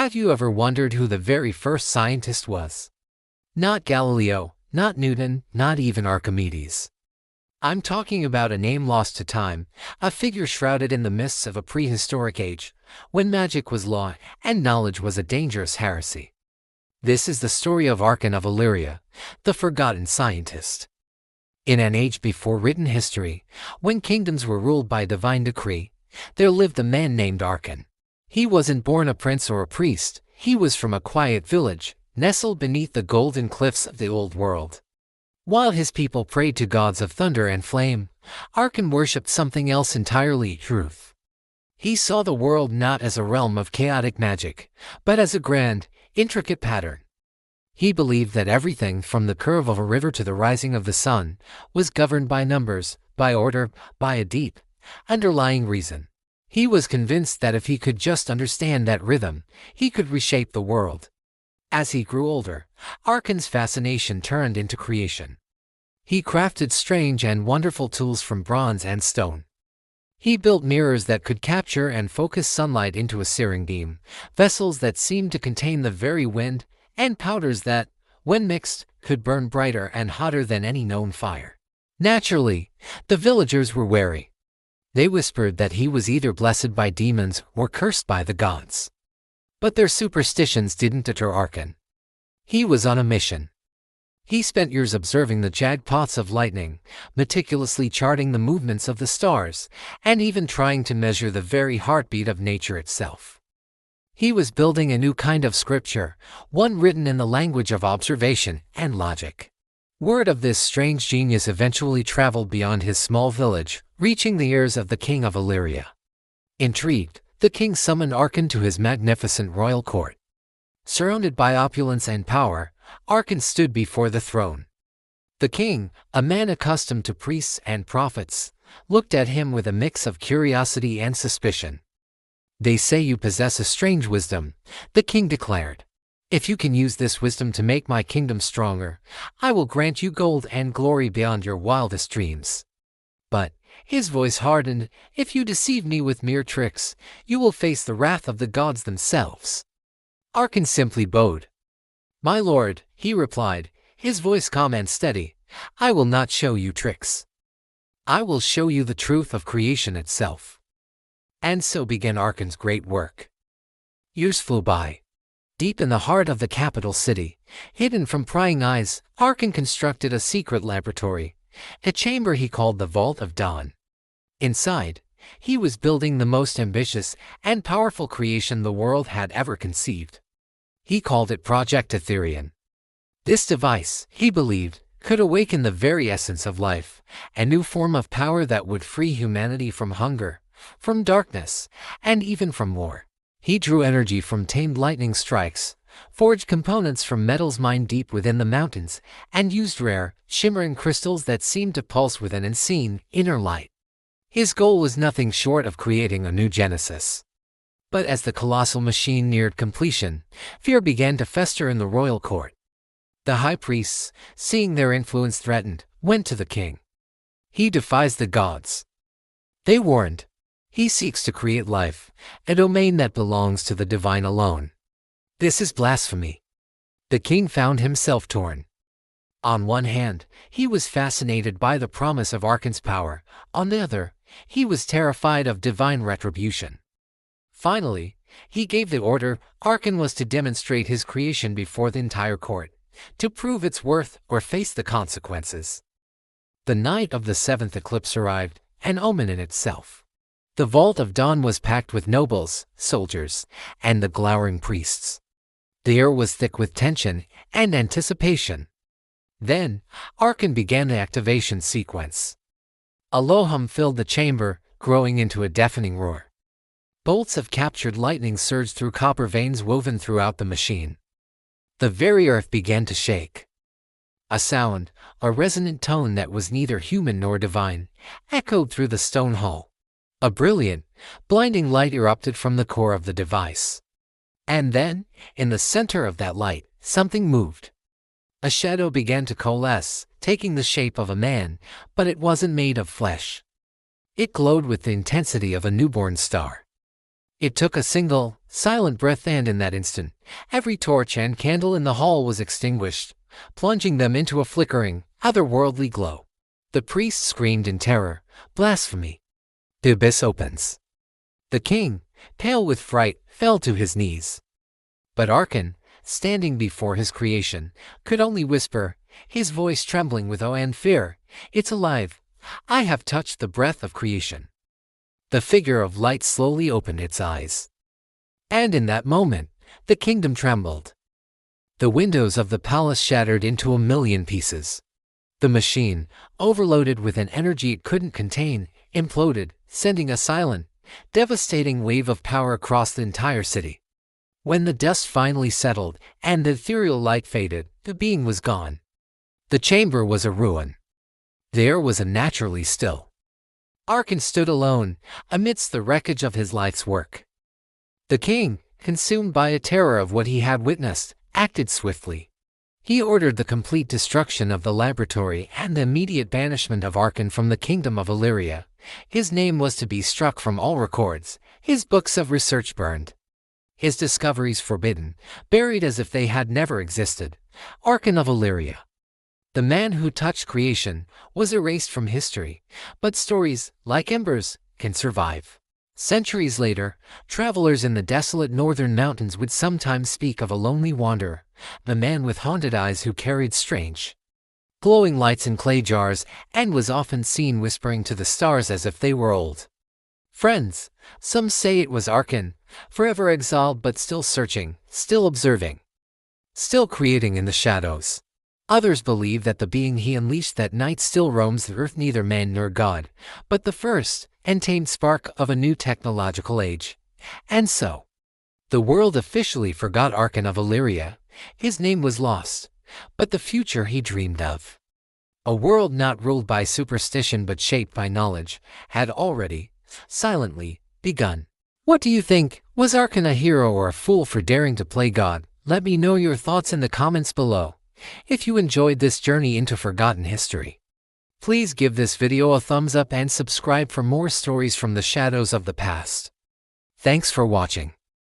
Have you ever wondered who the very first scientist was? Not Galileo, not Newton, not even Archimedes. I'm talking about a name lost to time, a figure shrouded in the mists of a prehistoric age, when magic was law and knowledge was a dangerous heresy. This is the story of Arkan of Elyria, the forgotten scientist. In an age before written history, when kingdoms were ruled by divine decree, there lived a man named Arkan. He wasn't born a prince or a priest, he was from a quiet village, nestled beneath the golden cliffs of the old world. While his people prayed to gods of thunder and flame, Arkan worshipped something else entirely: truth. He saw the world not as a realm of chaotic magic, but as a grand, intricate pattern. He believed that everything from the curve of a river to the rising of the sun was governed by numbers, by order, by a deep, underlying reason. He was convinced that if he could just understand that rhythm, he could reshape the world. As he grew older, Arkan's fascination turned into creation. He crafted strange and wonderful tools from bronze and stone. He built mirrors that could capture and focus sunlight into a searing beam, vessels that seemed to contain the very wind, and powders that, when mixed, could burn brighter and hotter than any known fire. Naturally, the villagers were wary. They whispered that he was either blessed by demons or cursed by the gods. But their superstitions didn't deter Arkan. He was on a mission. He spent years observing the jagged paths of lightning, meticulously charting the movements of the stars, and even trying to measure the very heartbeat of nature itself. He was building a new kind of scripture, one written in the language of observation and logic. Word of this strange genius eventually traveled beyond his small village, reaching the ears of the king of Elyria. Intrigued, the king summoned Arkan to his magnificent royal court. Surrounded by opulence and power, Arkan stood before the throne. The king, a man accustomed to priests and prophets, looked at him with a mix of curiosity and suspicion. "They say you possess a strange wisdom," the king declared. "If you can use this wisdom to make my kingdom stronger, I will grant you gold and glory beyond your wildest dreams. But," his voice hardened, "if you deceive me with mere tricks, you will face the wrath of the gods themselves." Arkan simply bowed. "My lord," he replied, his voice calm and steady, "I will not show you tricks. I will show you the truth of creation itself." And so began Arkan's great work. Years flew by. Deep in the heart of the capital city, hidden from prying eyes, Arkan constructed a secret laboratory, a chamber he called the Vault of Dawn. Inside, he was building the most ambitious and powerful creation the world had ever conceived. He called it Project Etherian. This device, he believed, could awaken the very essence of life, a new form of power that would free humanity from hunger, from darkness, and even from war. He drew energy from tamed lightning strikes, forged components from metals mined deep within the mountains, and used rare, shimmering crystals that seemed to pulse with an unseen, inner light. His goal was nothing short of creating a new Genesis. But as the colossal machine neared completion, fear began to fester in the royal court. The high priests, seeing their influence threatened, went to the king. "He defies the gods," they warned. "He seeks to create life, a domain that belongs to the divine alone. This is blasphemy." The king found himself torn. On one hand, he was fascinated by the promise of Arkan's power. On the other, he was terrified of divine retribution. Finally, he gave the order. Arkan was to demonstrate his creation before the entire court, to prove its worth or face the consequences. The night of the seventh eclipse arrived, an omen in itself. The Vault of Dawn was packed with nobles, soldiers, and the glowering priests. The air was thick with tension and anticipation. Then, Arkan began the activation sequence. A low hum filled the chamber, growing into a deafening roar. Bolts of captured lightning surged through copper veins woven throughout the machine. The very earth began to shake. A sound, a resonant tone that was neither human nor divine, echoed through the stone hall. A brilliant, blinding light erupted from the core of the device. And then, in the center of that light, something moved. A shadow began to coalesce, taking the shape of a man, but it wasn't made of flesh. It glowed with the intensity of a newborn star. It took a single, silent breath, and in that instant, every torch and candle in the hall was extinguished, plunging them into a flickering, otherworldly glow. The priest screamed in terror, "Blasphemy!" The abyss opens. The king, pale with fright, fell to his knees. But Arkan, standing before his creation, could only whisper, his voice trembling with awe and fear, "It's alive. I have touched the breath of creation." The figure of light slowly opened its eyes. And in that moment, the kingdom trembled. The windows of the palace shattered into a million pieces. The machine, overloaded with an energy it couldn't contain, imploded, sending a silent, devastating wave of power across the entire city. When the dust finally settled and the ethereal light faded, the being was gone. The chamber was a ruin. The air was unnaturally still. Arkan stood alone, amidst the wreckage of his life's work. The king, consumed by a terror of what he had witnessed, acted swiftly. He ordered the complete destruction of the laboratory and the immediate banishment of Arkan from the kingdom of Elyria. His name was to be struck from all records, his books of research burned, his discoveries forbidden, buried as if they had never existed. Arkan of Elyria, the man who touched creation, was erased from history, but stories, like embers, can survive. Centuries later, travelers in the desolate northern mountains would sometimes speak of a lonely wanderer, the man with haunted eyes who carried strange, glowing lights in clay jars and was often seen whispering to the stars as if they were old friends. Some say it was Arkan, forever exiled but still searching, still observing, still creating in the shadows. Others believe that the being he unleashed that night still roams the earth, neither man nor god, but the first, untamed spark of a new technological age. And so, the world officially forgot Arkan of Elyria. His name was lost, but the future he dreamed of, a world not ruled by superstition but shaped by knowledge, had already, silently, begun. What do you think? Was Arkan a hero or a fool for daring to play God? Let me know your thoughts in the comments below. If you enjoyed this journey into forgotten history, please give this video a thumbs up and subscribe for more stories from the shadows of the past. Thanks for watching.